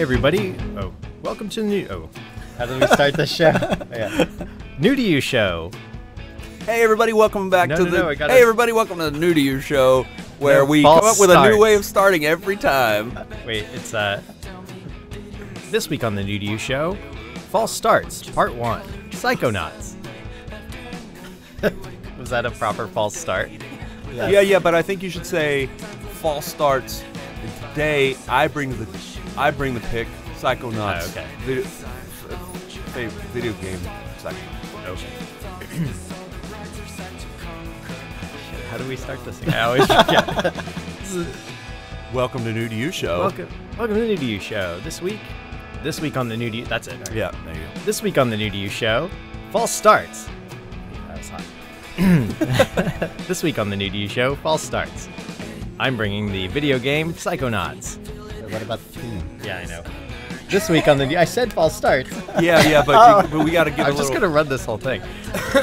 Hey everybody! Oh, welcome to the new. Oh, how did we start this show? Yeah. New to you show. Hey everybody, welcome back to the. gotta... Hey everybody, welcome to the New to You show, where we come up with a new way of starting every time. Wait, it's this week on the New to You show, False Starts, Part 1, Psychonauts. Was that a proper false start? Yes. Yeah, but I think you should say false starts. And today I bring the pick, Psychonauts. Oh, okay. Video game Psychonauts. Okay. How do we start this thing? I always forget. Welcome to New to You show. Welcome to the New to You show. This week on the New to You. That's it. Right? Yeah, there you go. This week on the New to You show, False Starts. That was hot. This week on the New to You show, False Starts. I'm bringing the video game Psychonauts. What about the theme? Yeah, I know. This week on the I said false starts. Yeah, but we got to get. I'm just gonna run this whole thing.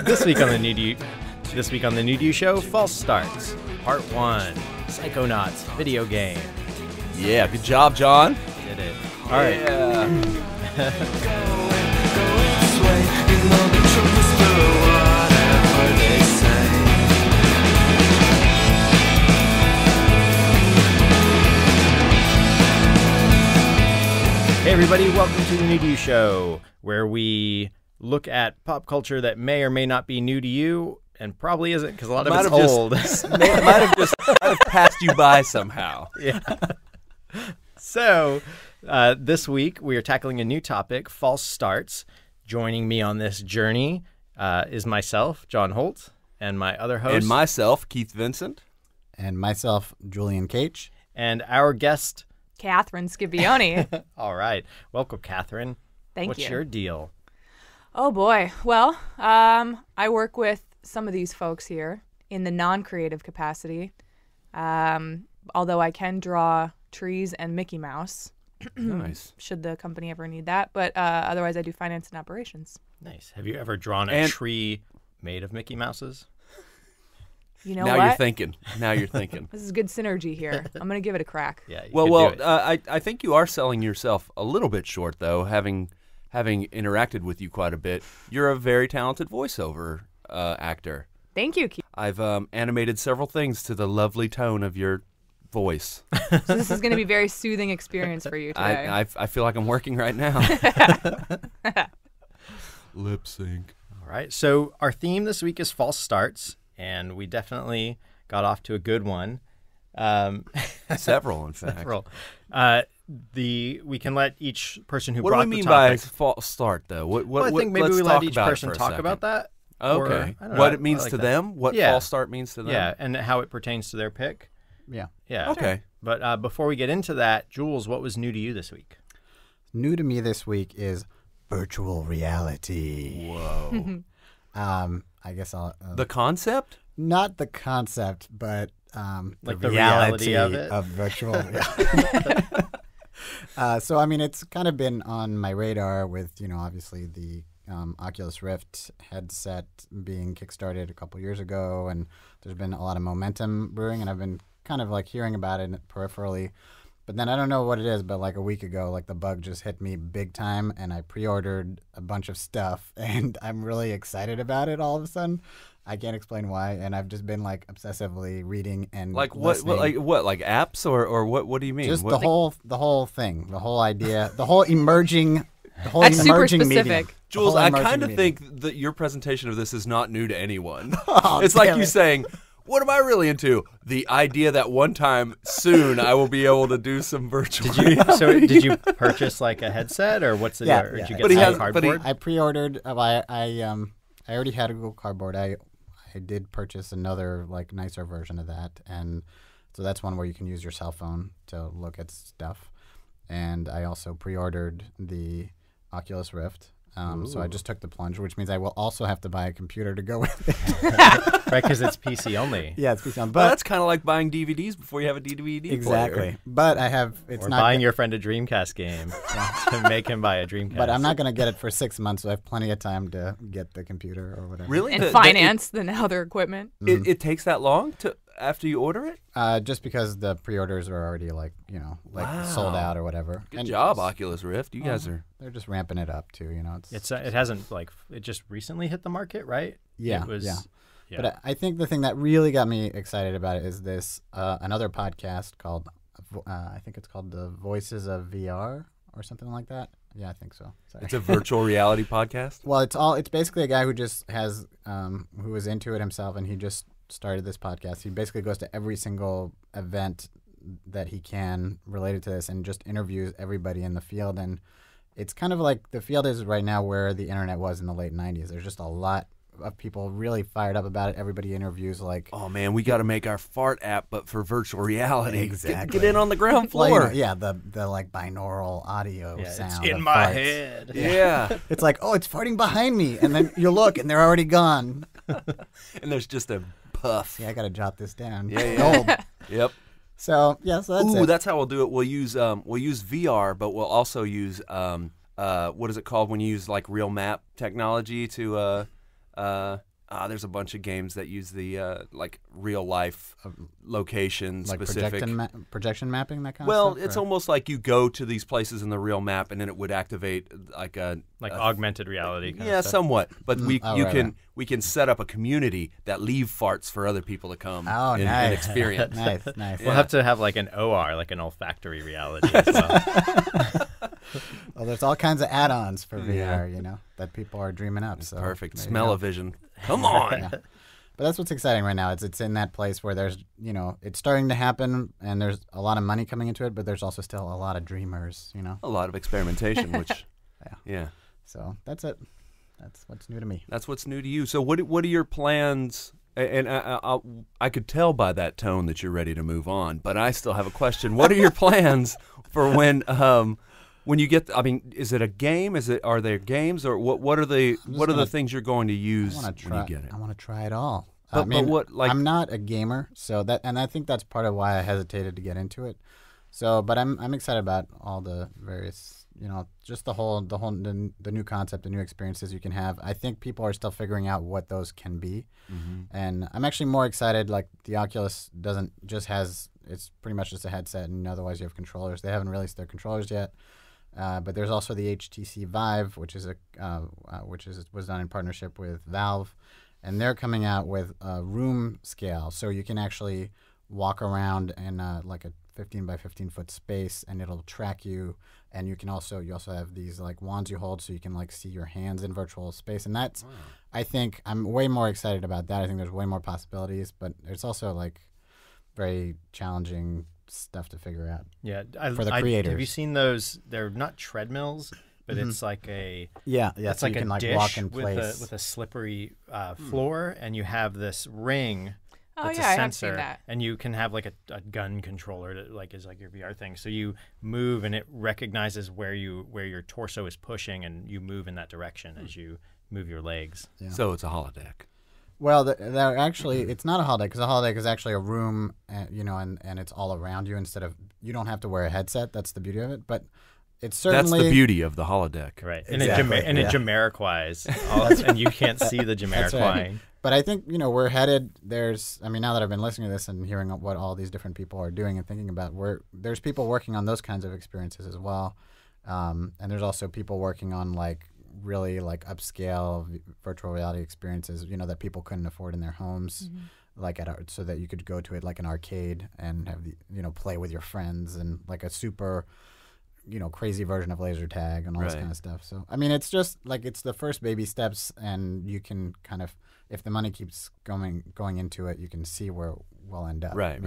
This week on the New to You show, False Starts, Part 1, Psychonauts video game. Yeah, good job, John. Did it. All right. Yeah. Hey everybody, welcome to the New to You show, where we look at pop culture that may or may not be new to you, and probably isn't, because a lot of it's old. might have passed you by somehow. Yeah. So, this week we are tackling a new topic, false starts. Joining me on this journey is myself, John Holt, and my other host. And myself, Keith Vincent. And myself, Julian Cage. And our guest, Katherine Scippione. All right. Welcome, Katherine. Thank you. What's your deal? Oh, boy. Well, I work with some of these folks here in the non-creative capacity, although I can draw trees and Mickey Mouse. Nice. Should the company ever need that. But otherwise, I do finance and operations. Nice. Have you ever drawn a tree made of Mickey Mouses? You know now what? you're thinking. Now you're thinking. This is good synergy here. I'm going to give it a crack. Yeah. I think you are selling yourself a little bit short, though, having interacted with you quite a bit. You're a very talented voiceover actor. Thank you, Keith. I've animated several things to the lovely tone of your voice. So this is going to be a very soothing experience for you today. I feel like I'm working right now. Lip sync. All right. So our theme this week is false starts, and we definitely got off to a good one. Several, in fact. Several. We can let each person who what do brought we mean the topic, by false start, though? Well, I think maybe we let each person talk about that. Okay. Or, what it means to them? What false start means to them? Yeah, and how it pertains to their pick. Yeah. Yeah. Okay. But before we get into that, Jules, what was new to you this week? New to me this week is virtual reality. Whoa. I guess I'll... the concept? Not the concept, but like the reality of it? Of virtual reality. So, I mean, it's kind of been on my radar with, obviously the Oculus Rift headset being kickstarted a couple years ago, and there's been a lot of momentum brewing, and I've been kind of like hearing about it peripherally. But then I don't know what it is, but like a week ago, like the bug just hit me big time, and I pre-ordered a bunch of stuff, and I'm really excited about it all of a sudden. I can't explain why, and I've just been like obsessively reading and like listening. like apps or what do you mean? Just what? the whole thing, the whole idea, the whole emerging That's super specific. medium. Jules, I kind of think that your presentation of this is not new to anyone. Oh, it's like you saying, what am I really into? The idea that one time soon I will be able to do some virtual. Did you purchase like a headset, or what's the deal? Or did you get some cardboard? I pre-ordered. I already had a Google Cardboard. I did purchase another like nicer version of that, and so that's one where you can use your cell phone to look at stuff. And I also pre-ordered the Oculus Rift. So I just took the plunge, which means I will also have to buy a computer to go with it. Right, because it's PC only. Yeah, it's PC only. But that's kind of like buying DVDs before you have a DVD exactly. player. But I have or buying your friend a Dreamcast game to make him buy a Dreamcast. But I'm not going to get it for 6 months, so I have plenty of time to get the computer or whatever. Really? And finance the other equipment. It takes that long to. after you order it? Just because the pre-orders are already sold out or whatever. Good job, Oculus Rift. You guys are. They're just ramping it up too. It hasn't it just recently hit the market, right? Yeah, it was, yeah. But I think the thing that really got me excited about it is this another podcast called I think it's called The Voices of VR or something like that. Yeah, I think so. Sorry. It's a virtual reality podcast. Well, it's basically a guy who just has who was into it himself, and he just started this podcast. He basically goes to every single event that he can related to this and just interviews everybody in the field. And it's kind of like the field is right now where the internet was in the late 90s. There's just a lot of people really fired up about it. Everybody interviews oh man, we got to make our fart app, but for virtual reality. Exactly. Get in on the ground floor. Well, the binaural audio sound. It's in my head. Yeah. It's like, oh, it's farting behind me, and then you look, and they're already gone. And there's just a puff. Yeah, I got to jot this down. Yeah. Yep. So that's it. That's how we'll do it. We'll use VR, but we'll also use what is it called when you use real map technology to there's a bunch of games that use the real life location specific projection mapping, that kind of stuff. stuff. Well, it's almost like you go to these places in the real map, and then it would activate augmented reality. Kind yeah, of stuff. somewhat. But we can set up a community that leave farts for other people to come and experience. Nice. We'll have to have an OR, an olfactory reality as well. Well, there's all kinds of add-ons for VR, that people are dreaming up. So perfect. Smell-o-vision. Come on. Yeah. But that's what's exciting right now. It's in that place where there's, it's starting to happen, and there's a lot of money coming into it, but there's also still a lot of dreamers, A lot of experimentation, which, yeah. So that's it. That's what's new to me. That's what's new to you. So what are your plans? And I could tell by that tone that you're ready to move on, but I still have a question. What are your plans for when you get? Is it a game? Are there games, or what are the things you're going to use when you get it? I want to try it all. But what? I'm not a gamer, and I think that's part of why I hesitated to get into it. So, but I'm excited about all the various, just the new concept, the new experiences you can have. I think people are still figuring out what those can be, and I'm actually more excited. The Oculus doesn't just it's pretty much just a headset, and otherwise you have controllers. They haven't released their controllers yet. But there's also the HTC Vive, which was done in partnership with Valve, and they're coming out with a room scale, so you can actually walk around in a 15 by 15 foot space, and it'll track you. And you also have these wands you hold, so you can see your hands in virtual space, and that's I think I'm way more excited about that. I think there's way more possibilities, but it's also very challenging stuff to figure out. Yeah, for the creators. Have you seen those? They're not treadmills, but it's like a It's like you can a dish walk in place with a slippery floor, and you have this ring. Oh that's yeah, a I sensor, have seen that. And you can have a gun controller that is your VR thing. So you move, and it recognizes where your torso is pushing, and you move in that direction as you move your legs. Yeah. So it's a holodeck. Well, they're actually, it's not a holodeck, because a holodeck is actually a room, and it's all around you instead of, you don't have to wear a headset. That's the beauty of it. But it's certainly... That's the beauty of the holodeck. Right. Exactly. And it Jamiroquai's, and you can't see the Jamiroquai. Right. But I think, we're headed, now that I've been listening to this and hearing what all these different people are doing and thinking about, there's people working on those kinds of experiences as well. And there's also people working on, really upscale virtual reality experiences, that people couldn't afford in their homes, so that you could go to it like an arcade and have play with your friends, and a super crazy version of laser tag and all this kind of stuff. So it's just it's the first baby steps, and you can kind of, if the money keeps going into it, you can see where we'll end up. Right.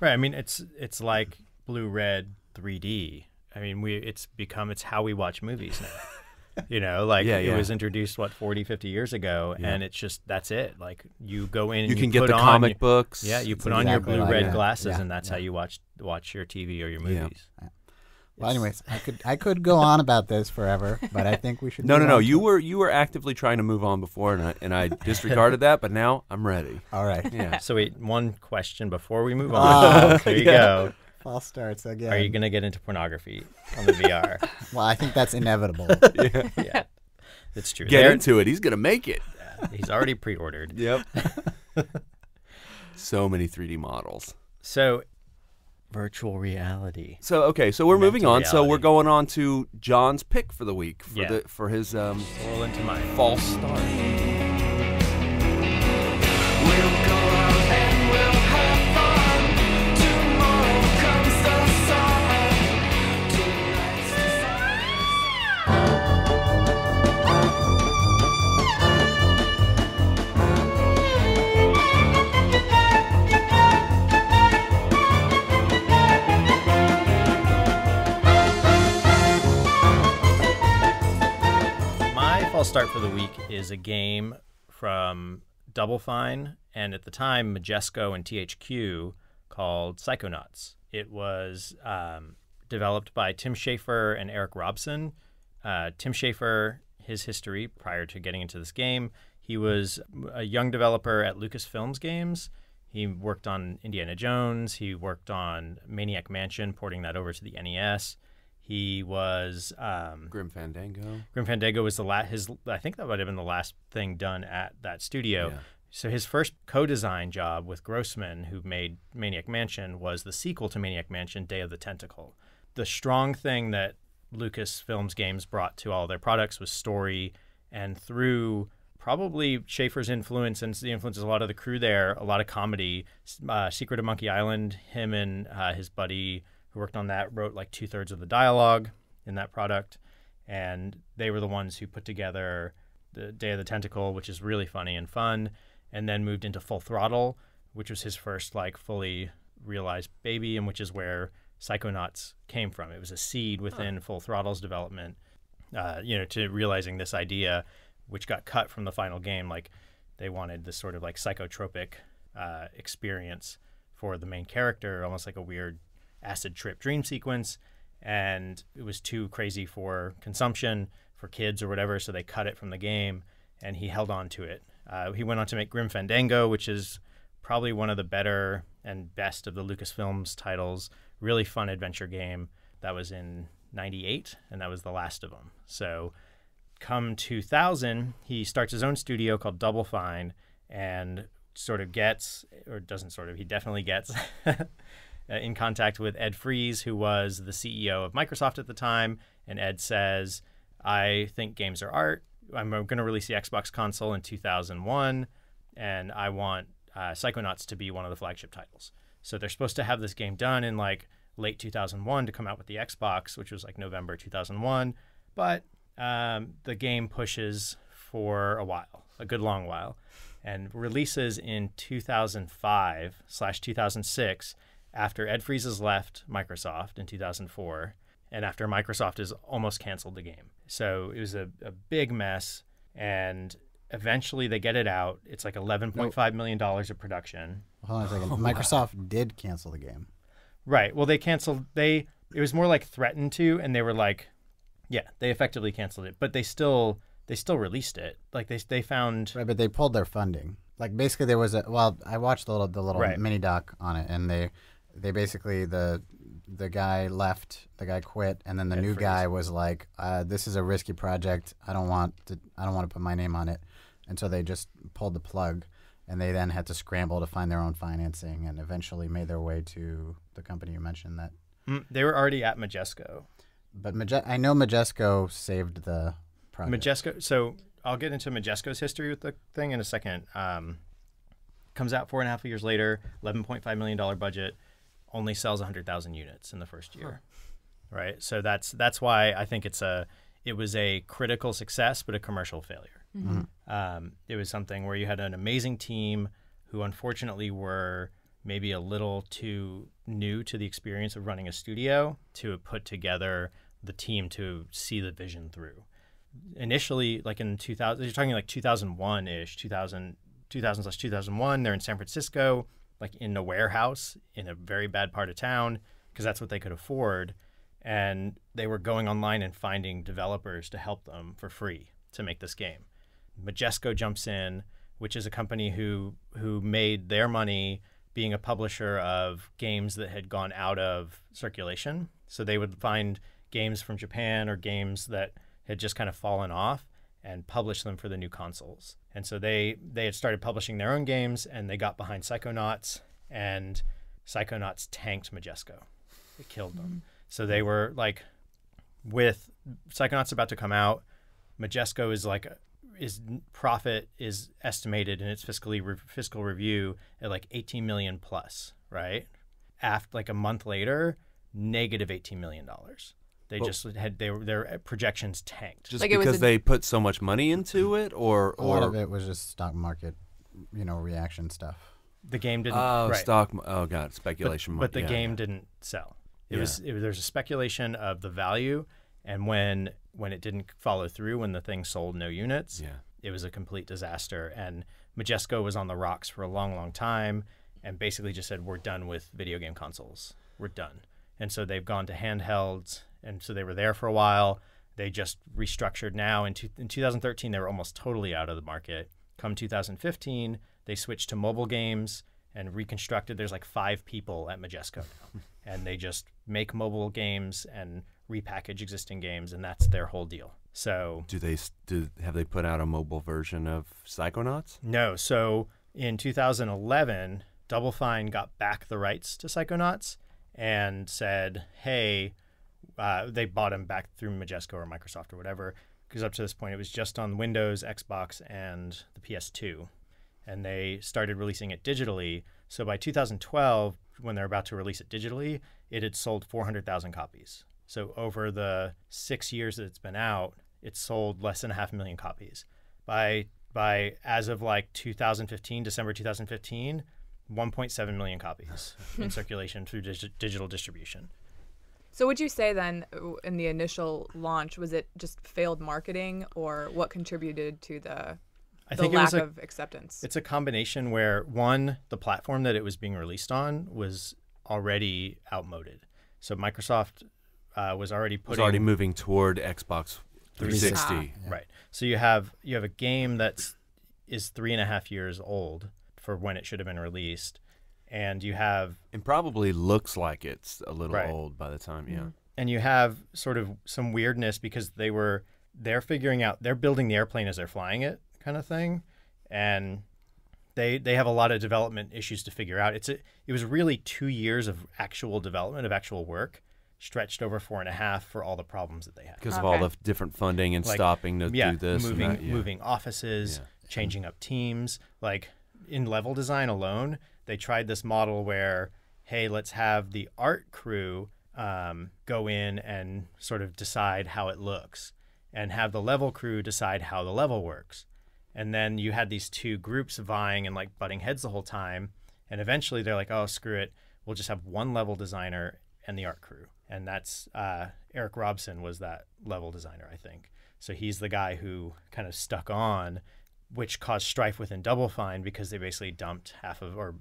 It's like blue-red 3D. It's how we watch movies now. It was introduced 40, 50 years ago, and it's just, that's it. You go in, and you can get the comic books. Yeah, you put on your blue-red glasses, and that's how you watch your TV or your movies. Yeah. Well, anyways, I could go on about this forever, but I think we should. No. You were actively trying to move on before, and I disregarded that, but now I'm ready. All right. Yeah. So wait, one question before we move on. There you go. False starts again. Are you going to get into pornography on the VR? Well, I think that's inevitable. Yeah. It's true. Get into it. He's going to make it. He's already pre-ordered. Yep. So many 3D models. So, virtual reality. So okay, so we're moving on. Mental So we're reality. going on to John's pick for the week for Yeah. for his Roll into mine. false start. My false start for the week is a game from Double Fine and at the time Majesco and THQ called Psychonauts. It was developed by Tim Schafer and Eric Robson. Tim Schafer, his history prior to getting into this game, he was a young developer at Lucasfilms Games. He worked on Indiana Jones. He worked on Maniac Mansion, porting that over to the NES. He was Grim Fandango. Grim Fandango was I think that might have been the last thing done at that studio. Yeah. So his first co-design job with Grossman, who made Maniac Mansion, was the sequel to Maniac Mansion, Day of the Tentacle. The strong thing that Lucasfilms Games brought to all their products was story, and through probably Schaefer's influence and the influence of a lot of the crew there, a lot of comedy. Secret of Monkey Island, him and his buddy who worked on that wrote like 2/3 of the dialogue in that product, and they were the ones who put together the Day of the Tentacle, which is really funny and fun, and then moved into Full Throttle, which was his first like fully realized baby, and which is where Psychonauts came from. It was a seed within Full Throttle's development, to realizing this idea, which got cut from the final game. Like they wanted this sort of like psychotropic experience for the main character, almost like a weird acid trip dream sequence, and it was too crazy for consumption for kids or whatever, so they cut it from the game, and he held on to it. He went on to make Grim Fandango, which is probably one of the better and best of the Lucasfilms titles. Really fun adventure game that was in '98, and that was the last of them. So come 2000, he starts his own studio called Double Fine, and he definitely gets in contact with Ed Fries, who was the CEO of Microsoft at the time. And Ed says, I think games are art. I'm going to release the Xbox console in 2001, and I want Psychonauts to be one of the flagship titles. So they're supposed to have this game done in like late 2001 to come out with the Xbox, which was like November 2001. But the game pushes for a good long while, and releases in 2005/2006 after Ed Fries has left Microsoft in 2004, and after Microsoft has almost canceled the game. So it was a big mess, and eventually they get it out. It's like $11.5 million of production. Hold on a second. Microsoft did cancel the game. Right. Well, they canceled. It was more like threatened to, and they were like, yeah, they effectively canceled it, but they still released it. Like they found. Right, but they pulled their funding. Like basically there was I watched the little Right. mini doc on it, and they basically the guy left, the guy quit, and then the new guy was like, this is a risky project. I don't want to put my name on it. And so they just pulled the plug, and they then had to scramble to find their own financing, and eventually made their way to the company you mentioned that. They were already at Majesco. But I know Majesco saved the project. Majesco. So I'll get into Majesco's history with the thing in a second. Comes out 4.5 years later, $11.5 million budget, only sells 100,000 units in the first year. Right. So that's why I think it was a critical success, but a commercial failure. Mm-hmm. It was something where you had an amazing team who unfortunately were maybe a little too new to the experience of running a studio to put together the team to see the vision through. Initially, like in 2000, you're talking like 2001-ish, 2000/2001, they're in San Francisco, like in a warehouse in a very bad part of town, because that's what they could afford. And they were going online and finding developers to help them for free to make this game. Majesco jumps in, which is a company who made their money being a publisher of games that had gone out of circulation. So they would find games from Japan or games that had just kind of fallen off, and publish them for the new consoles. And so they had started publishing their own games, and they got behind Psychonauts, and Psychonauts tanked Majesco. It killed them. So they were like, with Psychonauts about to come out, Majesco is like, is profit is estimated in its fiscal review at like 18 million plus, right? After like a month later, negative $18 million. They just had their projections tanked. Just Like it was because they put so much money into it, or A lot of it was just stock market, reaction stuff. The game didn't. oh, right. stock. Oh god, speculation. But the yeah, game yeah. didn't sell. Yeah. There's a speculation of the value, and when it didn't follow through, when the thing sold no units, Yeah. it was a complete disaster. And Majesco was on the rocks for a long, long time, and basically just said, "We're done with video game consoles. We're done." And so they've gone to handhelds, and so they were there for a while. They just restructured now. In 2013, they were almost totally out of the market. Come 2015, they switched to mobile games and reconstructed. There's like 5 people at Majesco now, and they just make mobile games and repackage existing games, and that's their whole deal. So Have they put out a mobile version of Psychonauts? no. So in 2011, Double Fine got back the rights to Psychonauts and said, hey, they bought them back through Majesco or Microsoft or whatever, because up to this point it was just on Windows, Xbox, and the PS2. And they started releasing it digitally. So by 2012, when they're about to release it digitally, it had sold 400,000 copies. So over the 6 years that it's been out, it's sold less than 500,000 copies. By as of like 2015, December 2015, 1.7 million copies in circulation through digital distribution. So would you say then, in the initial launch, was it just failed marketing, or what contributed to the lack of acceptance? It's a combination where, one, the platform that it was being released on was already outmoded. So Microsoft was already moving toward Xbox 360. Right. So you have a game is 3.5 years old for when it should have been released, and you have And probably looks like it's a little Right. old by the time. Yeah. and you have sort of some weirdness because they're building the airplane as they're flying it, kind of thing, and they have a lot of development issues to figure out. It was really 2 years of actual development, of actual work, stretched over 4.5 for all the problems that they had. Because of all the different funding and Like, stopping to do this moving and that. Yeah. moving offices, changing up teams. Like in level design alone, they tried this model where, hey, let's have the art crew go in and sort of decide how it looks, and have the level crew decide how the level works. And then you had these two groups vying and like butting heads the whole time. And eventually they're like, oh, screw it. We'll just have one level designer and the art crew. And that's Eric Robson was that level designer, I think. So he's the guy who kind of stuck on, which caused strife within Double Fine because they basically dumped 4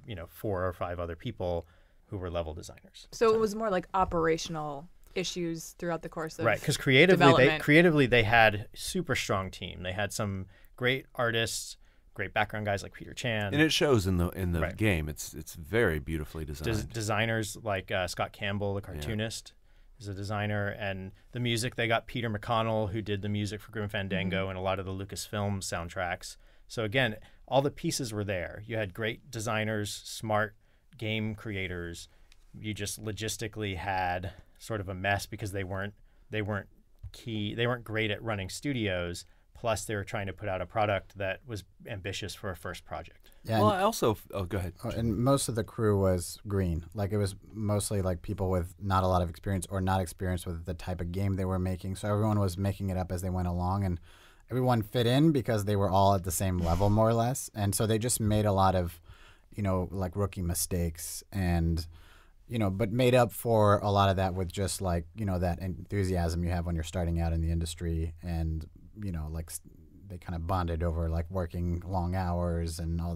or 5 other people who were level designers. So it was more like operational issues throughout the course of Right, because development. creatively they had super strong team. They had some great artists, great background guys like Peter Chan, And it shows in the Right. game. It's very beautifully designed. designers like Scott Campbell, the cartoonist, is a designer, and the music they got Peter McConnell, who did the music for Grim Fandango and a lot of the Lucasfilm soundtracks. So again, all the pieces were there. You had great designers, smart game creators. You just logistically had sort of a mess because they weren't great at running studios. Plus, they were trying to put out a product that was ambitious for a first project. Yeah, Well, and, I also go ahead. and most of the crew was green. Like it was mostly like people with not a lot of experience or not experienced with the type of game they were making. So everyone was making it up as they went along, and everyone fit in because they were all at the same level more or less. And so they just made a lot of, like rookie mistakes and, but made up for a lot of that with just like, that enthusiasm you have when you're starting out in the industry, and like they kind of bonded over like working long hours and all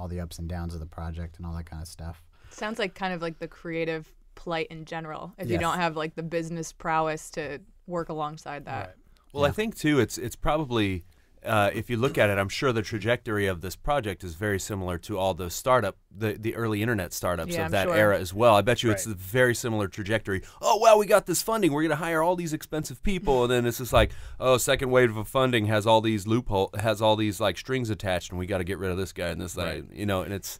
the ups and downs of the project and all that kind of stuff. Sounds like kind of like the creative plight in general. If you Yes. don't have like the business prowess to work alongside that. Right. Well, I think too, it's probably if you look at it, I'm sure the trajectory of this project is very similar to all the the early internet startups Yeah, of I'm that sure. era as well. I bet you it's Right. a very similar trajectory. Oh, wow, we got this funding. We're going to hire all these expensive people. And then it's just like, oh, second wave of funding has all these has all these like strings attached, and we got to get rid of this guy and this guy, you know, and it's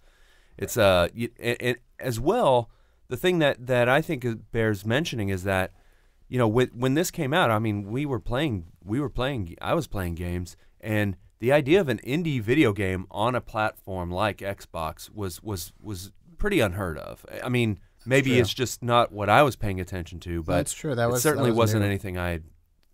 and as well, the thing that I think bears mentioning is that, you know, when this came out, I mean, I was playing games, and the idea of an indie video game on a platform like Xbox was pretty unheard of. I mean, maybe it's just not what I was paying attention to, but That's true. That certainly was wasn't new. anything I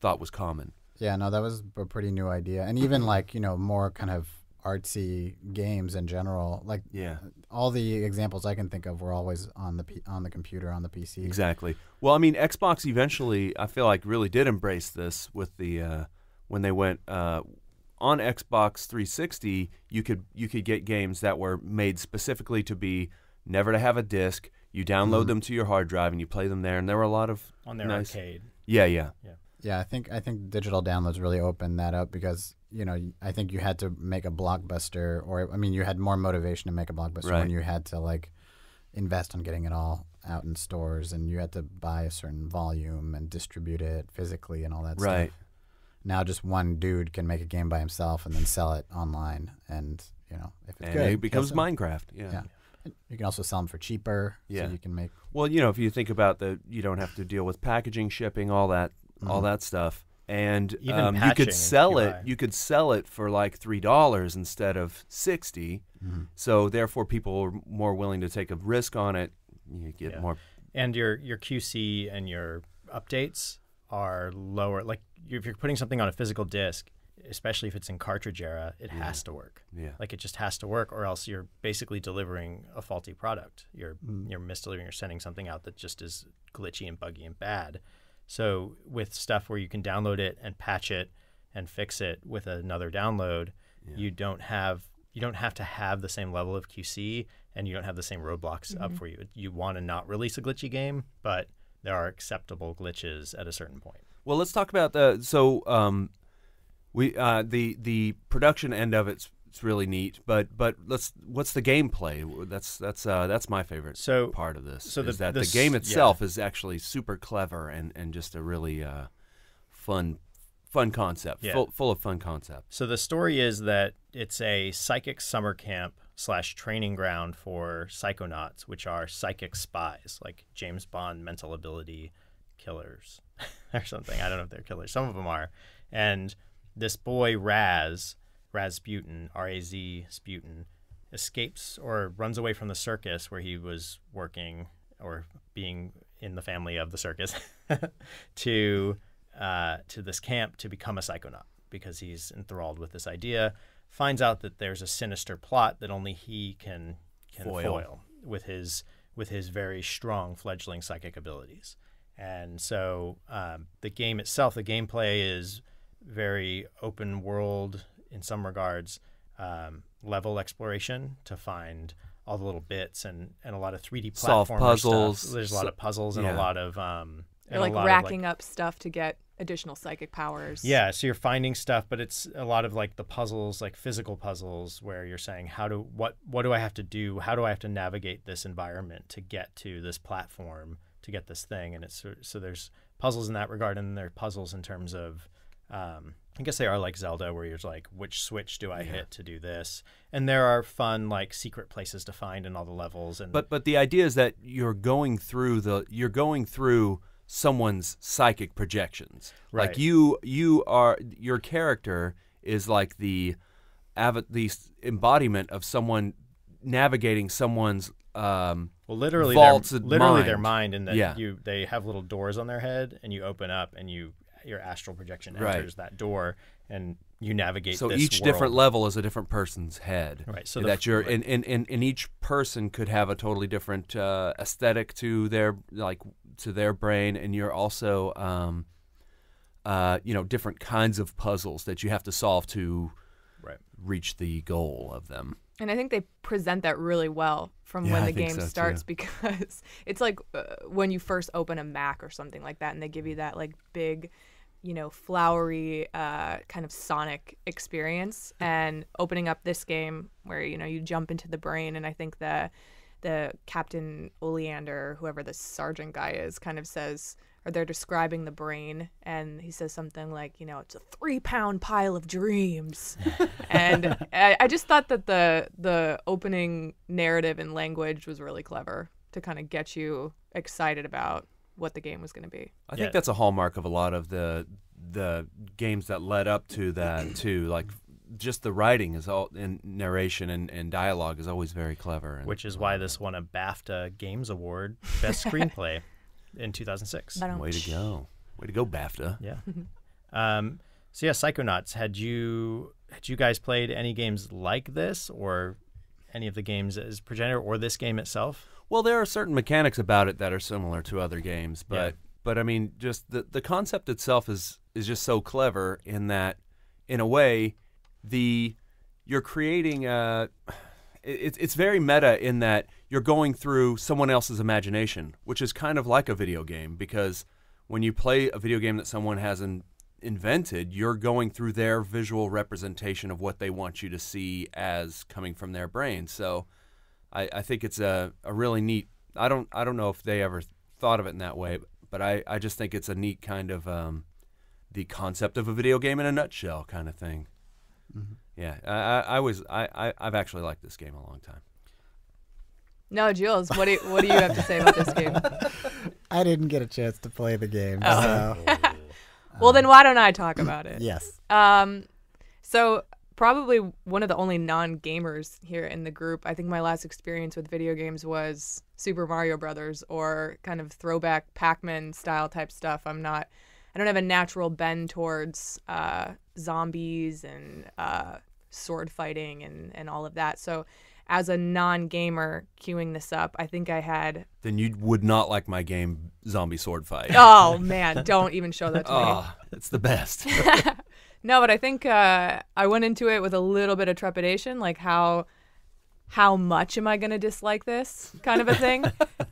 thought was common. Yeah, no, that was a pretty new idea. And even like, you know, more kind of artsy games in general, like Yeah. all the examples I can think of were always on the computer, on the PC. Exactly. Well, I mean, Xbox eventually, I feel like, really did embrace this with the when they went on Xbox 360. You could get games that were made specifically to be never to have a disc. You download them to your hard drive and you play them there. And there were a lot of On their nice. arcade. Yeah, yeah. Yeah, I think digital downloads really opened that up because, you know, I think you had to make a blockbuster, or I mean, you had more motivation to make a blockbuster Right. when you had to like invest on getting it all out in stores, and you had to buy a certain volume and distribute it physically and all that Right. stuff. Now just one dude can make a game by himself and then sell it online, and you know, if it's And good, it becomes also- Minecraft. Yeah. Yeah. You can also sell them for cheaper, Yeah. so you can make. Well, you know, if you think about you don't have to deal with packaging, shipping, all that stuff. And Even you patching could sell if you it. buy. You could sell it for like $3 instead of $60. So therefore, people are more willing to take a risk on it. You get Yeah. more. And your QC and your updates are lower. Like if you're putting something on a physical disc, especially if it's in cartridge era, it has to work. Yeah. Like it just has to work, or else you're basically delivering a faulty product. You're misdelivering. You're sending something out that just is glitchy and buggy and bad. So with stuff where you can download it and patch it and fix it with another download, you don't have to have the same level of QC, and you don't have the same roadblocks up for you. You want to not release a glitchy game, but there are acceptable glitches at a certain point. Well, let's talk about the the production end of it's really neat, but what's the gameplay? That's my favorite So- part of this. so is the- that the this- game yeah. itself is actually super clever and just a really fun concept, Yeah. full of fun concepts. So the story is that it's a psychic summer camp / training ground for psychonauts, which are psychic spies, like James Bond mental ability killers or something. I don't know if they're killers. Some of them are. And this boy Rasputin, R-A-Z Sputin, escapes or runs away from the circus where he was working or being in the family of the circus to this camp to become a psychonaut because he's enthralled with this idea. Finds out that there's a sinister plot that only he can foil with his very strong fledgling psychic abilities. And so the game itself, the gameplay is very open world in some regards, level exploration to find all the little bits and a lot of 3D platformer Solve puzzles. stuff. There's a lot of puzzles and a lot of They're like racking up stuff to get additional psychic powers. Yeah, so you're finding stuff, but it's a lot of like the puzzles, like physical puzzles, where you're saying, what do I have to do? How do I have to navigate this environment to get to this platform to get this thing? And it's so there's puzzles in that regard, and there are puzzles in terms of, I guess they are like Zelda, where you're like, which switch do I hit to do this? And there are fun like secret places to find in all the levels. And But the idea is that you're going through someone's psychic projections. Right. Like your character is like the embodiment of someone navigating someone's literally vaulted their mind. mind, in that Yeah. they have little doors on their head, and you open up, and your astral projection Right. enters that door, and you navigate. So this each world. different level is a different person's head. Right, so that you're and each person could have a totally different aesthetic to their brain, and you're also different kinds of puzzles that you have to solve to reach the goal of them. And I think they present that really well from Yeah, when I the think game so, starts, too. because it's like when you first open a Mac or something like that, and they give you that like big flowery kind of sonic experience, and opening up this game where you jump into the brain, and I think the Captain Oleander, whoever the sergeant guy is, kind of says, or they're describing the brain, and he says something like, it's a 3-pound pile of dreams. And I just thought that the opening narrative and language was really clever to kind of get you excited about what the game was going to be. I think that's a hallmark of a lot of the games that led up to that too. Like, just the writing is all in narration and dialogue is always very clever. Which is why this won a BAFTA Games Award Best Screenplay in 2006. Way to go! Way to go, BAFTA. Yeah. So yeah, Psychonauts. Had you guys played any games like this, or any of the games as progenitor, or this game itself? Well, there are certain mechanics about it that are similar to other games, but I mean, just the concept itself is just so clever in that, in a way, you're creating it's very meta in that you're going through someone else's imagination, which is kind of like a video game, because when you play a video game that someone hasn't invented, you're going through their visual representation of what they want you to see as coming from their brain. So I think it's a really neat, I don't know if they ever thought of it in that way, but I just think it's a neat kind of the concept of a video game in a nutshell kind of thing. Mm-hmm. Yeah, I've actually liked this game a long time. No, Jules, what do you have to say about this game? I didn't get a chance to play the game. Oh. So, well, then why don't I talk about it? Yes. So probably one of the only non-gamers here in the group, I think my last experience with video games was Super Mario Brothers, or kind of throwback Pac-Man style type stuff. I don't have a natural bend towards zombies and sword fighting and all of that. So as a non-gamer queuing this up, I think I had... Then you would not like my game, Zombie Sword Fight. Oh, man, don't even show that to me. Oh, it's the best. No, but I think I went into it with a little bit of trepidation, like how much am I going to dislike this kind of a thing?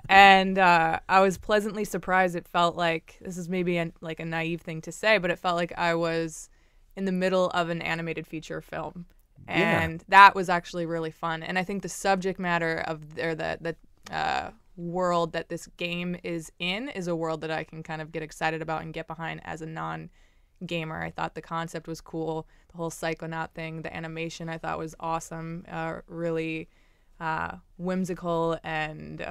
And I was pleasantly surprised. It felt like, this is maybe a naive thing to say, but it felt like I was in the middle of an animated feature film. And that was actually really fun. And I think the subject matter of the world that this game is in is a world that I can kind of get excited about and get behind as a non-gamer. I thought the concept was cool. The whole Psychonaut thing, the animation I thought was awesome, really whimsical and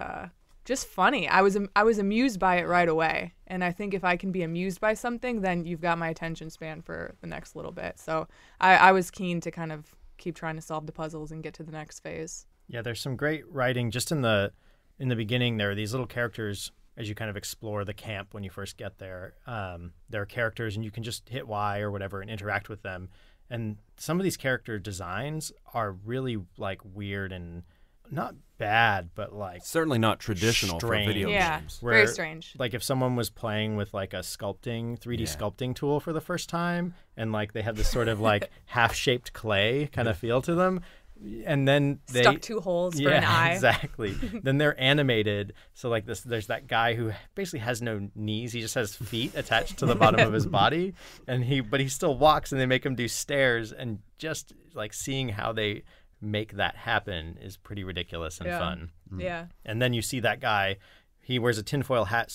just funny. I was amused by it right away. And I think if I can be amused by something, then you've got my attention span for the next little bit. So I was keen to kind of keep trying to solve the puzzles and get to the next phase. Yeah, there's some great writing just in the beginning. There are these little characters as you kind of explore the camp when you first get there. There are characters, and you can just hit Y or whatever and interact with them. And some of these character designs are really like weird and not bad, but like certainly not traditional strange. For video yeah, games. Where, very strange. Like if someone was playing with like a 3D sculpting tool for the first time, and like they have this sort of like half-shaped clay kind of feel to them, and then they stuck 2 holes for an eye. Exactly. Then they're animated. So like this, there's that guy who basically has no knees. He just has feet attached to the bottom of his body, but he still walks, and they make him do stairs, and just like seeing how they make that happen is pretty ridiculous and fun. Yeah. And then you see that guy, he wears a tinfoil hat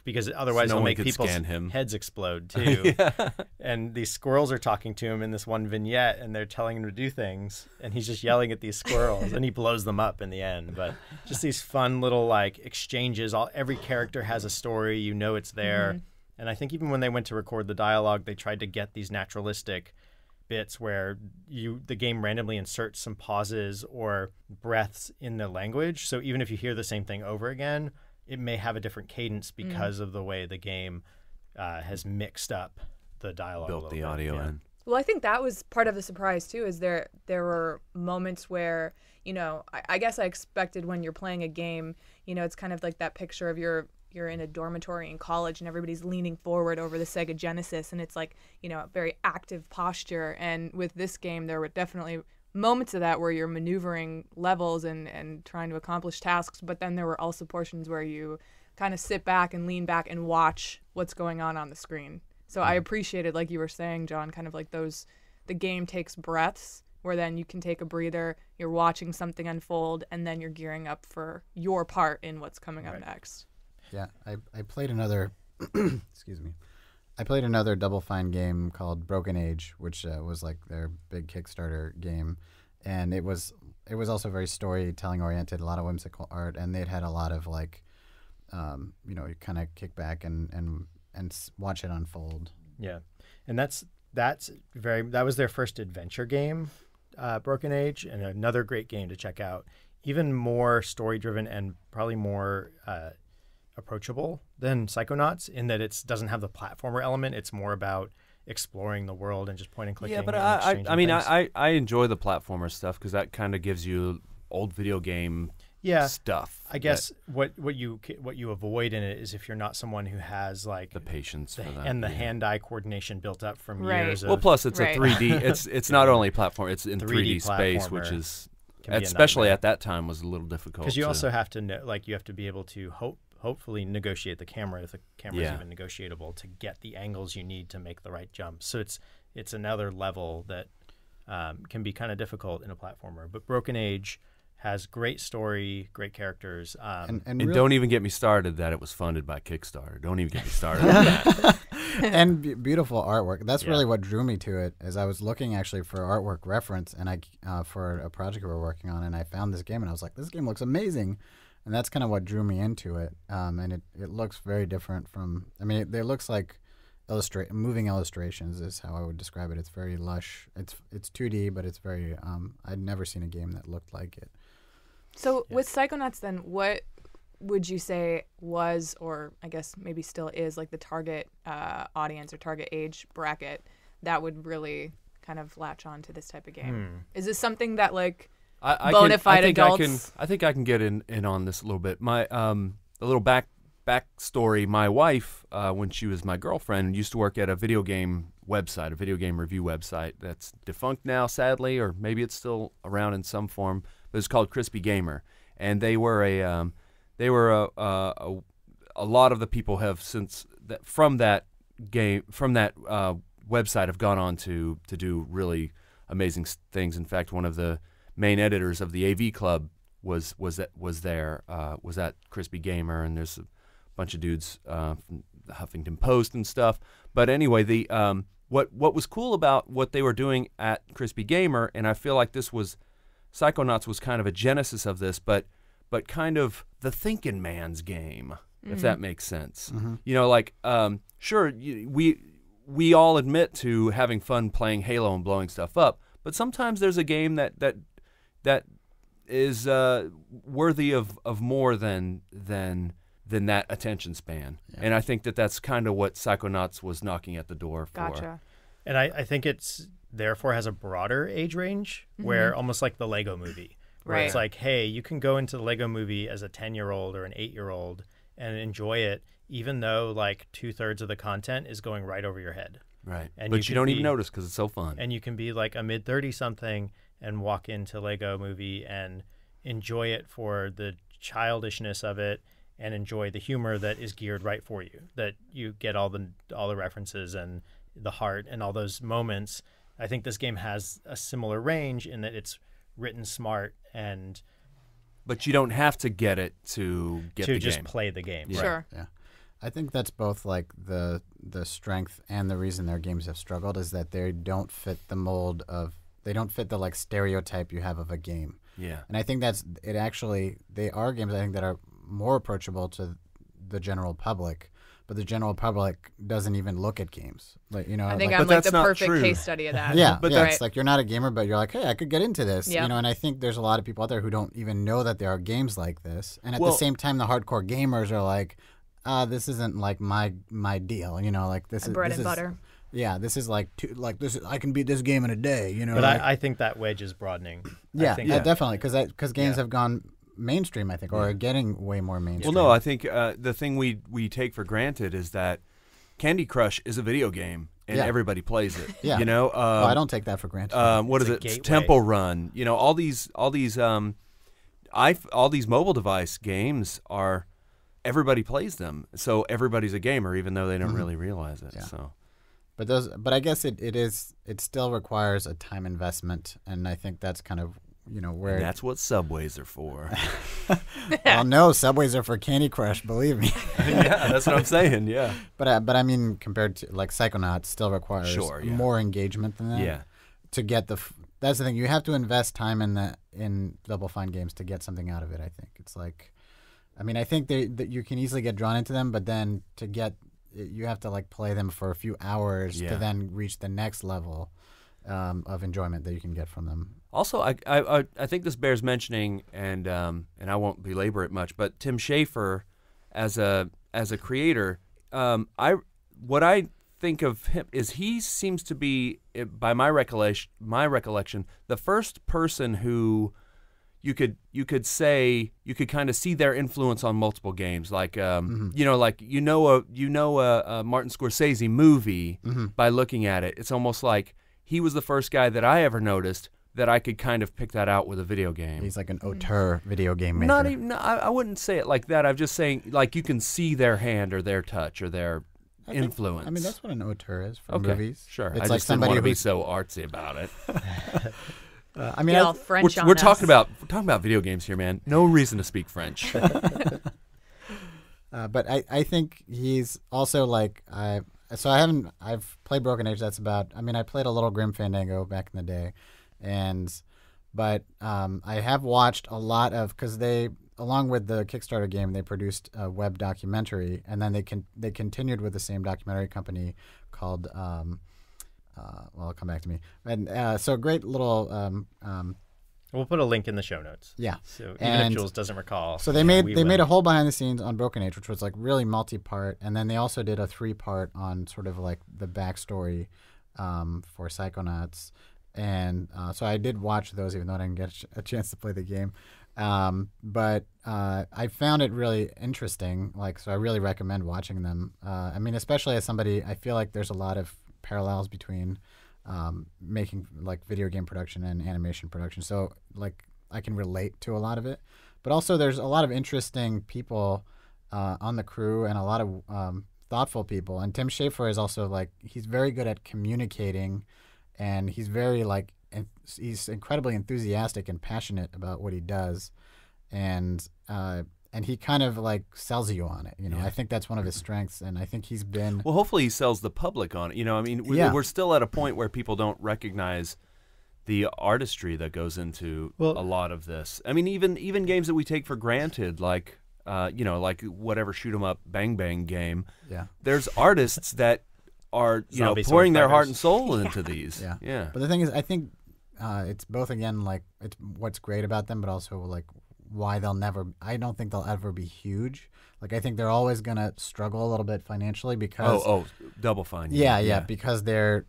because otherwise So no he'll one make could people's scan him. heads explode too. Yeah. And these squirrels are talking to him in this one vignette, and they're telling him to do things, and he's just yelling at these squirrels, and he blows them up in the end. But just these fun little like exchanges. Every character has a story, it's there. Mm-hmm. And I think even when they went to record the dialogue, they tried to get these naturalistic bits where the game randomly inserts some pauses or breaths in the language. So even if you hear the same thing over again, it may have a different cadence because of the way the game has mixed up the dialogue. Built the audio in. Well, I think that was part of the surprise too, is there were moments where, I guess I expected when you're playing a game, it's kind of like that picture of you're in a dormitory in college and everybody's leaning forward over the Sega Genesis, and it's like, a very active posture. And with this game, there were definitely moments of that where you're maneuvering levels and trying to accomplish tasks, but then there were also portions where you kind of sit back and lean back and watch what's going on the screen. So I appreciated, like you were saying, John, kind of like the game takes breaths where then you can take a breather, you're watching something unfold, and then you're gearing up for your part in what's coming up next. Yeah, I played another, excuse me, I played another Double Fine game called Broken Age, which was like their big Kickstarter game, and it was also very storytelling oriented, a lot of whimsical art, and they'd had a lot of like, you know, you kind of kick back and watch it unfold. Yeah, and that was their first adventure game, Broken Age, and another great game to check out. Even more story driven and probably more approachable than Psychonauts in that it doesn't have the platformer element. It's more about exploring the world and just point and clicking. Yeah, but I mean, I enjoy the platformer stuff because that kind of gives you old video game stuff. I guess what you avoid in it is if you're not someone who has like the patience for that and the hand-eye coordination built up from Right. years. Well, of plus it's a 3D. It's not only platform. It's in 3D space, platformer which is can be a especially nightmare. at that time was a little difficult. Because you also have to know, like you have to be able to hopefully negotiate the camera if the camera is Yeah. even negotiable to get the angles you need to make the right jumps. So it's another level that can be kind of difficult in a platformer. But Broken Age has great story, great characters. And don't even get me started that it was funded by Kickstarter. Don't even get me started on that. And beautiful artwork. That's really what drew me to it. As I was looking actually for artwork reference, and I for a project we were working on, and I found this game, and I was like, this game looks amazing, and that's kind of what drew me into it. And it looks very different from. I mean, it looks like moving illustrations is how I would describe it. It's very lush. It's 2D, but it's very. I'd never seen a game that looked like it. So with Psychonauts, then, what would you say was, or I guess maybe still is, like the target audience or target age bracket that would really kind of latch on to this type of game? Is this something that like bona fide adults? I think I can get in on this a little bit. My a little backstory. My wife, when she was my girlfriend, used to work at a video game website, a video game review website that's defunct now, sadly, or maybe it's still around in some form. But it's called Crispy Gamer, and they were a lot of the people have since from that website have gone on to do really amazing things. In fact, one of the main editors of the AV Club was at Crispy Gamer, and there's a bunch of dudes from the Huffington Post and stuff. But anyway, the what was cool about what they were doing at Crispy Gamer, and I feel like Psychonauts was kind of a genesis of this, but kind of the thinking man's game, if that makes sense. Mm-hmm. You know, like sure, we all admit to having fun playing Halo and blowing stuff up, but sometimes there's a game that is worthy of more than that attention span. Yeah. And I think that's kind of what Psychonauts was knocking at the door for. Gotcha. And I think it's therefore has a broader age range where almost like the Lego movie, where it's like, hey, you can go into the Lego movie as a 10-year-old or an 8-year-old and enjoy it, even though like 2/3 of the content is going right over your head. Right. And but you don't even notice because it's so fun. And you can be like a mid-30 something and walk into Lego movie and enjoy it for the childishness of it and enjoy the humor that is geared right for you, that you get all the references and the heart and all those moments. I think this game has a similar range in that it's written smart but you don't have to get it to get the just game. Play the game. Yeah. Sure. Yeah. I think that's both like the strength and the reason their games have struggled is that they don't fit the mold of the like stereotype you have of a game. Yeah. And I think they are games I think that are more approachable to the general public. But the general public doesn't even look at games. Like, you know, I think like, I'm like the not perfect true. case study of that. yeah, But yeah, that's it's like you're not a gamer, but you're like, hey, I could get into this. Yeah. You know, and I think there's a lot of people out there who don't even know that there are games like this. And at Well- the same time, the hardcore gamers are like, this isn't like my deal. You know, like this is bread this and is- butter. Yeah, this is like I can beat this game in a day. You know, But like, I think that wedge is broadening. yeah, I think definitely, because games have gone mainstream, I think, or are getting way more mainstream. Well, no, I think the thing we take for granted is that Candy Crush is a video game and everybody plays it. Yeah. You know, I don't take that for granted. what is a it? gateway. Temple Run. You know, all these mobile device games everybody plays them, so everybody's a gamer, even though they don't really realize it. Yeah. So, But I guess it still requires a time investment, and I think that's kind of where And that's what subways are for. well, no, subways are for Candy Crush, believe me. Yeah, that's what I'm saying. Yeah. But I mean, compared to like Psychonauts, still requires more engagement than that. Yeah. To get that's the thing. You have to invest time in Double Fine games to get something out of it. I think it's like, I mean, I think that you can easily get drawn into them, but then you have to like play them for a few hours to then reach the next level of enjoyment that you can get from them. Also, I think this bears mentioning, and I won't belabor it much, but Tim Schafer, as a creator, what I think of him is he seems to be, by my recollection, the first person who you could say you could kind of see their influence on multiple games, like a Martin Scorsese movie by looking at it. It's almost like he was the first guy that I ever noticed that I could kind of pick that out with a video game. He's like an auteur video game maker. Not even. I wouldn't say it like that. I'm just saying, like, you can see their hand or their touch or their influence. I mean, that's what an auteur is for movies. Sure. It's I like just didn't want somebody to be who's so artsy about it. I mean, all French on we're us. talking about video games here, man. No reason to speak French. but I think he's also like I've played Broken Age. That's about. I mean, I played a little Grim Fandango back in the day, but I have watched a lot of, because they, along with the Kickstarter game, they produced a web documentary, and then they continued with the same documentary company called it'll come back to me. And so a great little We'll put a link in the show notes. yeah. So even if Jules doesn't recall. So they made a whole behind the scenes on Broken Age, which was like really multi-part, and then they also did a 3-part on sort of like the backstory for Psychonauts. And so I did watch those, even though I didn't get a chance to play the game. But I found it really interesting. So I really recommend watching them. I mean, especially as somebody, I feel like there's a lot of parallels between making like video game production and animation production. So like I can relate to a lot of it. But also there's a lot of interesting people on the crew, and a lot of thoughtful people. And Tim Schafer is also like, he's very good at communicating. And he's very he's incredibly enthusiastic and passionate about what he does, and he kind of like sells you on it. I think that's one of his strengths, and I think he's been. Well, hopefully he sells the public on it. I mean, we're still at a point where people don't recognize the artistry that goes into a lot of this. I mean, even games that we take for granted, like like whatever shoot 'em up bang bang game. Yeah, there's artists that are pouring their heart and soul into these. Yeah. But the thing is, I think it's both, again, like it's what's great about them, but also like why I don't think they'll ever be huge. Like I think they're always gonna struggle a little bit financially because Double Fine. Yeah, because their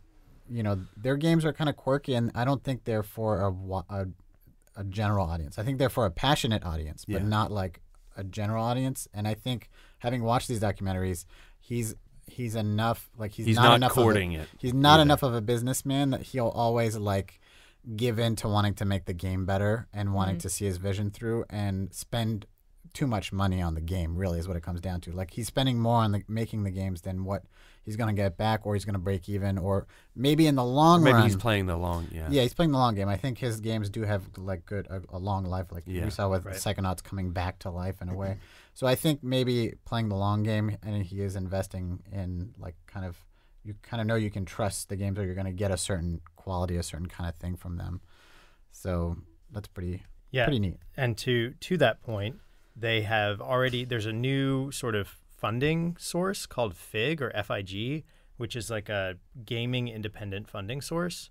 games are kind of quirky, and I don't think they're for a general audience. I think they're for a passionate audience, but not like a general audience. And I think having watched these documentaries, he's enough, like he's not enough courting it. He's not enough of a businessman that he'll always like give in to wanting to make the game better and wanting to see his vision through, and spend too much money on the game, really is what it comes down to. Like he's spending more on making the games than what he's going to get back, or he's going to break even, or maybe in the long run. Maybe he's playing the long, Yeah, he's playing the long game. I think his games do have like a long life, like we saw with Psychonauts coming back to life in a way. So I think maybe playing the long game, and he is investing in like you kind of know you can trust the games, or you're going to get a certain quality, a certain kind of thing from them. So that's pretty neat. And to that point, they have there's a new sort of funding source called FIG or FIG, which is like a gaming independent funding source.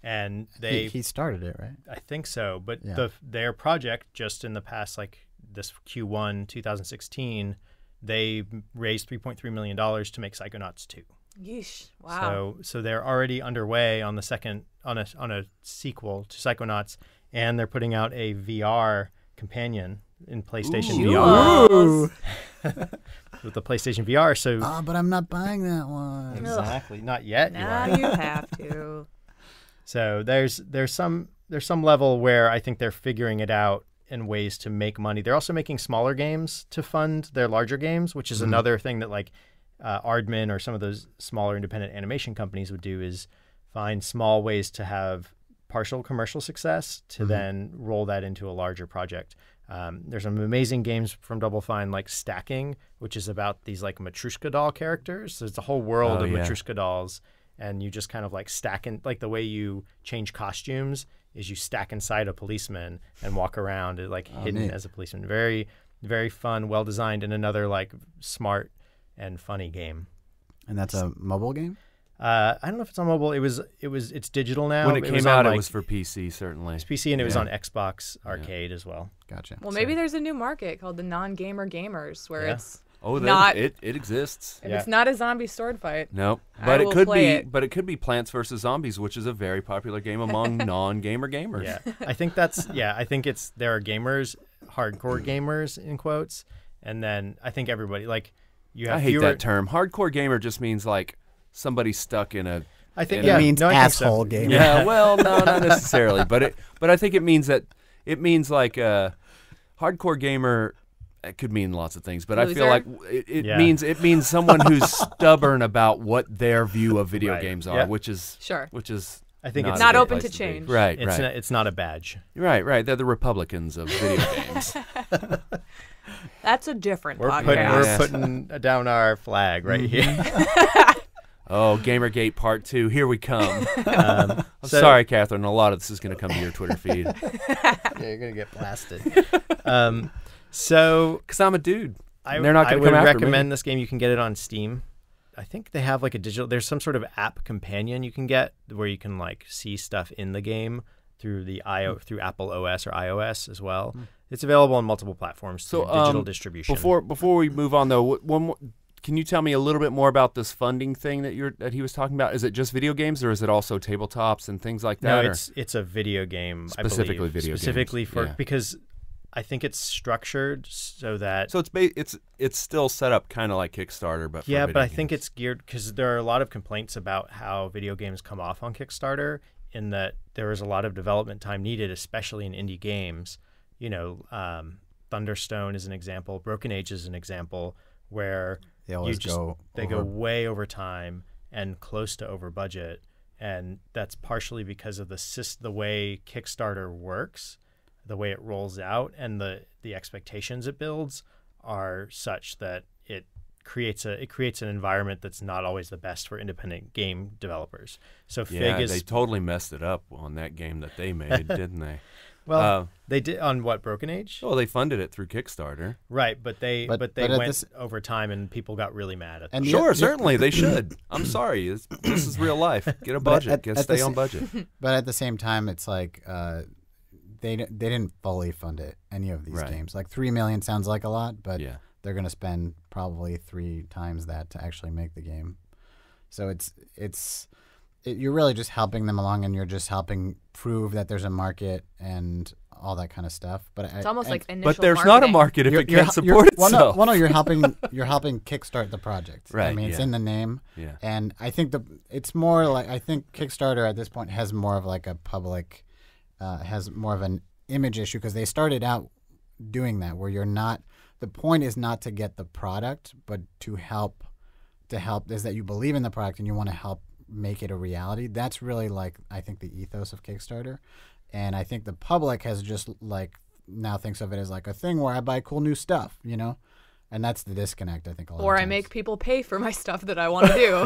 And he started it, right? I think so. But their project, just in the past, like this Q1 2016, they raised $3.3 million to make Psychonauts 2. Yeesh! Wow. So they're already underway on the second on a sequel to Psychonauts, and they're putting out a VR companion in PlayStation VR. With the PlayStation VR. So but I'm not buying that one. Exactly. Not yet. Now you have to. So there's some level where I think they're figuring it out in ways to make money. They're also making smaller games to fund their larger games, which is another thing that like Aardman or some of those smaller independent animation companies would do is find small ways to have partial commercial success to then roll that into a larger project. There's some amazing games from Double Fine like Stacking, which is about these like Matryoshka doll characters. So it's a whole world of Matryoshka dolls, and you just kind of like stack in, like the way you change costumes is you stack inside a policeman and walk around like hidden as a policeman. Very, very fun, well designed, and another like smart and funny game. And that's a mobile game? I don't know if it's on mobile. It's digital now. When it came out, it was for PC, certainly. It's PC, and it was on Xbox Arcade as well. Gotcha. Well, maybe there's a new market called the non-gamer gamers where it's Oh, not, it exists. if it's not a zombie sword fight. No, I but it will could play be. it. But it could be Plants vs Zombies, which is a very popular game among non-gamer gamers. Yeah, I think that's I think there are gamers, hardcore gamers in quotes, and then I think everybody like you have. I hate that term. Hardcore gamer just means like somebody stuck in a. I think it means I think asshole so. gamer. Yeah, well, no, not necessarily, but I think it means like a hardcore gamer. It could mean lots of things, but I feel like it means someone who's stubborn about what their view of video games are, which is I think it's not open to change. Right, it's not a badge. Right. They're the Republicans of video games. That's a different We're podcast. putting down our flag right here. Oh, Gamergate Part 2, here we come. I'm sorry, Katherine. A lot of this is going to come to your Twitter feed. Yeah, you're going to get blasted. Because I'm a dude. They're not going to come after me. I would recommend this game. You can get it on Steam. I think they have like a digital. There's some sort of app companion you can get where you can like see stuff in the game through through Apple OS or iOS as well. It's available on multiple platforms through digital distribution. Before we move on though, one more. Can you tell me a little bit more about this funding thing that he was talking about? Is it just video games, or is it also tabletops and things like that? No, it's a video game. Specifically video games. Specifically because I think it's structured so that it's still set up kind of like Kickstarter, but but I think it's geared because there are a lot of complaints about how video games come off on Kickstarter, in that there is a lot of development time needed, especially in indie games. You know, Thunderstone is an example. Broken Age is an example where they go way over time and close to over budget, and that's partially because of the way Kickstarter works, the way it rolls out, and the expectations it builds are such that it creates an environment that's not always the best for independent game developers. So they totally messed it up on that game that they made, didn't they? Well, they did on what, Broken Age? Oh, they funded it through Kickstarter. Right, but they went over time and people got really mad at them. Sure, certainly they should. I'm sorry, this is real life. Get a budget, stay on budget. But at the same time, it's like they didn't fully fund it, any of these games. Like $3 million sounds like a lot, but they're going to spend probably 3 times that to actually make the game. So you're really just helping them along, and you're just helping prove that there's a market and all that kind of stuff. But it's almost like initial. But there's marketing. not a market if it can't support itself. No, you're helping kickstart the project. Right. I mean, it's in the name. Yeah. And I think it's more like, I think Kickstarter at this point has more of like a public, has more of an image issue, because they started out doing that, where the point is not to get the product, but to help is that you believe in the product and you want to help make it a reality. That's really like, I think, the ethos of Kickstarter. And I think the public has just like now thinks of it as like a thing where I buy cool new stuff, you know? And that's the disconnect, I think, a lot of times. I make people pay for my stuff that I want to do.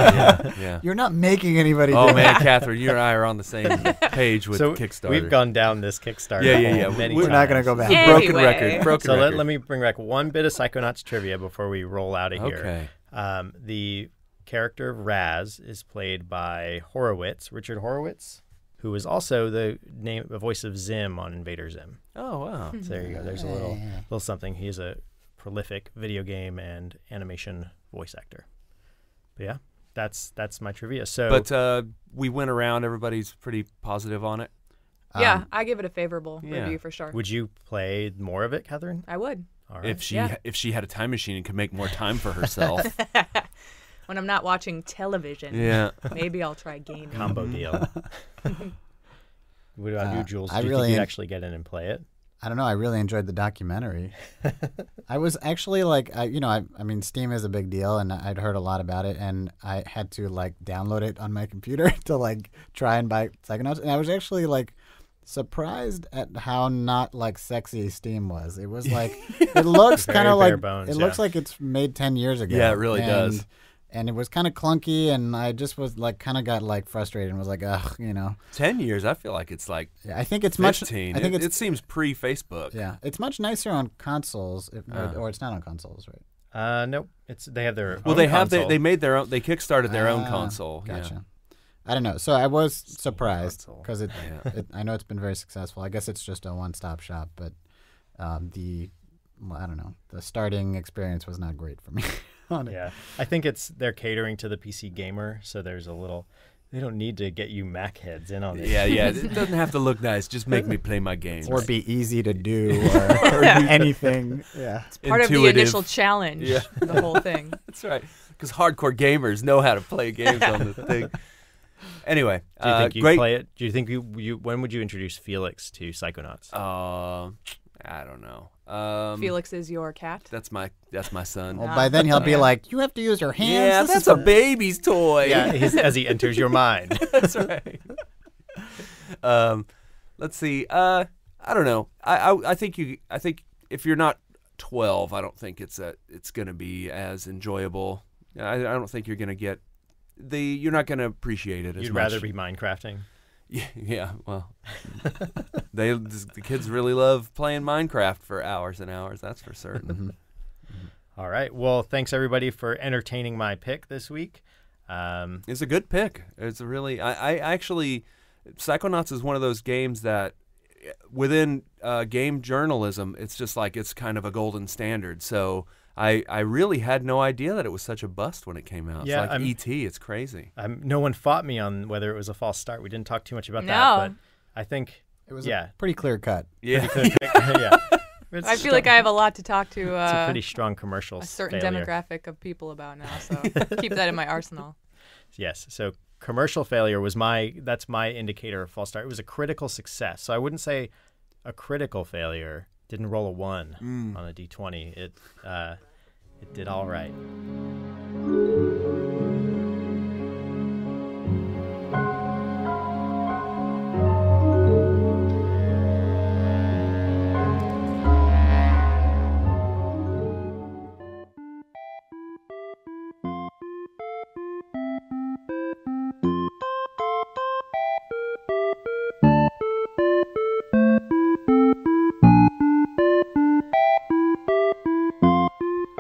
Yeah. You're not making anybody Oh do man, that. Katherine, you and I are on the same page with Kickstarter. We've gone down this Kickstarter. Yeah. Many We're times. not going to go back. Broken record. So let me bring back one bit of Psychonauts trivia before we roll out of here. Okay. The character of Raz is played by Richard Horowitz, who is also the voice of Zim on Invader Zim. Oh wow! So there you go. There's a little something. He's a prolific video game and animation voice actor. But yeah, that's my trivia. So, but we went around. Everybody's pretty positive on it. Yeah, I give it a favorable review for sure. Would you play more of it, Katherine? I would. All right. If she had a time machine and could make more time for herself. When I'm not watching television, maybe I'll try gaming. Combo deal. What about you, Jules? Do you think you'd actually get in and play it? I don't know. I really enjoyed the documentary. I was actually like, I mean, Steam is a big deal, and I'd heard a lot about it, and I had to like download it on my computer to like try and buy Psychonauts, and I was actually like surprised at how not like sexy Steam was. It was like it looks kind of like bones, it looks like it's made 10 years ago. Yeah, it really does. And it was kind of clunky, and I just was like, kind of got like frustrated and was like, ugh, 10 years. I feel like it's like Yeah, I think it's 15. much. I think it seems pre-Facebook. Yeah, it's much nicer on consoles, or it's not on consoles, right? Nope. They have their Well, own they have console. they made their own. They kickstarted their own console. Gotcha. Yeah. I don't know. So I was surprised console. because I know it's been very successful. I guess it's just a one-stop shop, but I don't know. The starting experience was not great for me. On it. Yeah, I think they're catering to the PC gamer, so there's a little. They don't need to get you Mac heads in on this. Yeah. It doesn't have to look nice. Just make me play my games. Or be easy to do, or do anything. Yeah, It's part of the Intuitive. initial challenge. Yeah. The whole thing. That's right. Because hardcore gamers know how to play games on the thing. Anyway, Do you think you great. play it? Do you think you when would you introduce Felix to Psychonauts? I don't know. Felix is your cat. That's my son. well, by then he'll be like, "You have to use your hands." Yeah, This that's is a baby's toy. Yeah, as he enters your mind. That's right. Let's see. I don't know. I think if you're not 12, I don't think it's going to be as enjoyable. I don't think you're going to get you're not going to appreciate it as You'd much. rather be Minecrafting. Yeah, well, the kids really love playing Minecraft for hours and hours. That's for certain. All right. Well, thanks everybody for entertaining my pick this week. It's a good pick. It's a really. I actually, Psychonauts is one of those games that, within game journalism, it's just like it's kind of a golden standard. So I really had no idea that it was such a bust when it came out. Yeah, it's like E.T. It's crazy. No one fought me on whether it was a false start. We didn't talk too much about that, No. but I think It was yeah. a pretty clear cut. Yeah. yeah. I feel like I have a lot to talk to It's a pretty strong commercial a certain failure. demographic of people about now, so keep that in my arsenal. Yes. So commercial failure was that's my indicator of false start. It was a critical success. So I wouldn't say a critical failure. Didn't roll a 1 on a D20. It did all right.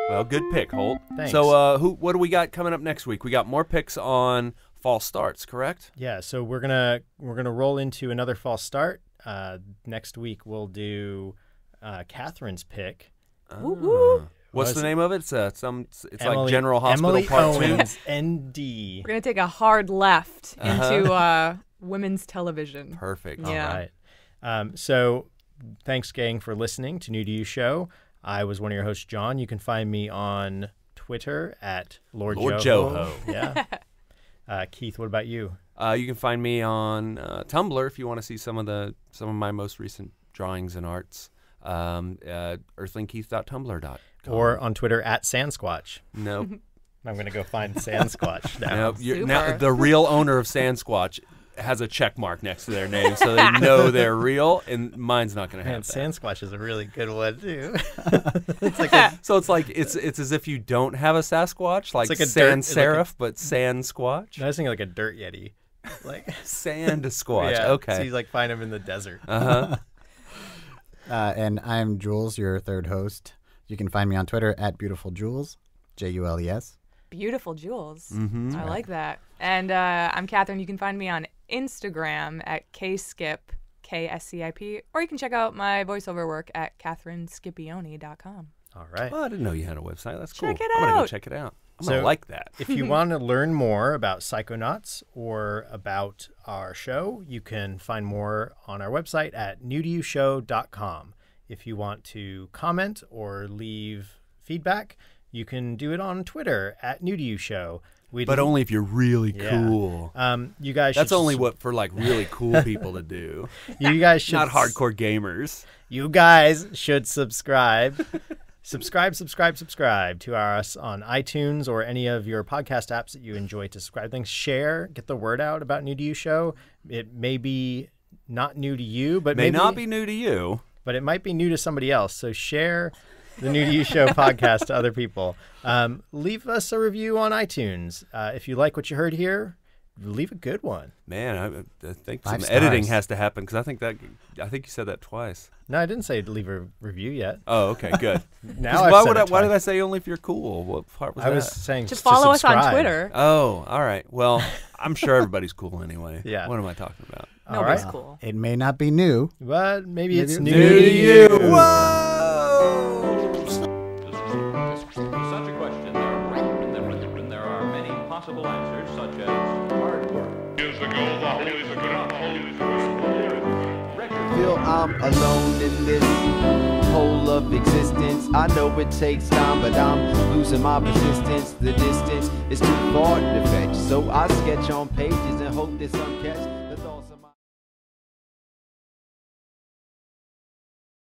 Well, good pick, Holt. Thanks. So, what do we got coming up next week? We got more picks on false starts, correct? Yeah, so we're gonna roll into another false start. Next week we'll do Katherine's pick. What's the name of it? It's like Emily- General Hospital Emily Part 2. Owens, ND. We're gonna take a hard left into women's television. Perfect. Yeah. All right. So thanks, gang, for listening to New to You Show. I was one of your hosts, John. You can find me on Twitter at Lord Joho. Yeah. Keith, what about you? You can find me on Tumblr if you want to see some of my most recent drawings and arts. earthlingkeith.tumblr.com. Or on Twitter at Sandsquatch. Nope. I'm going to go find Sandsquatch now. Nope. Super. Now the real owner of Sandsquatch has a check mark next to their name, so they know they're real, and mine's not going to Man, have that. Sandsquatch is a really good one, too. So it's like it's as if you don't have a Sasquatch, like like a sans dirt- like a- serif, but Sandsquatch. I was thinking like a dirt yeti. Like Sand Squatch. yeah, Okay. So you like find him in the desert. And I'm Jules, your third host. You can find me on Twitter at BeautifulJules, Jules. Beautiful Jules. I like that. And I'm Katherine. You can find me on Instagram at kskip, KSCIP, or you can check out my voiceover work at katherinescipione.com. All right. Well, I didn't know you had a website. That's cool. Check it I'm gonna go out. check it out. I'm So- gonna like that. If you want to learn more about Psychonauts or about our show, you can find more on our website at newtoyoushow.com. If you want to comment or leave feedback, You can do it on Twitter at New to You Show. But only if you're really cool. You guys. That's only what for like really cool people to do. You guys should not hardcore gamers. You guys should subscribe. Subscribe to us on iTunes or any of your podcast apps that you enjoy to subscribe things. Share, get the word out about New to You Show. It may be not new to you, but may not be new to you, but it might be new to somebody else. So share the New to You Show podcast to other people. Leave us a review on iTunes. If you like what you heard here, leave a good one. Man, I think some 5 editing stars. has to happen because I think you said that twice. No, I didn't say to leave a review yet. Oh, okay, good. Now why did I say only if you're cool? What part was that? I was saying To follow us on subscribe. Twitter. Oh, all right. Well, I'm sure everybody's cool anyway. Yeah. What am I talking about? All Nobody's right. cool. It may not be new. But maybe it's new, New to you. Whoa! Such a question, there are many possible answers, such as hard work. Years ago, the Holy Feel I'm alone in this whole of existence. I know it takes time, but I'm losing my persistence. The distance is too far to fetch, so I sketch on pages and hope that some catch.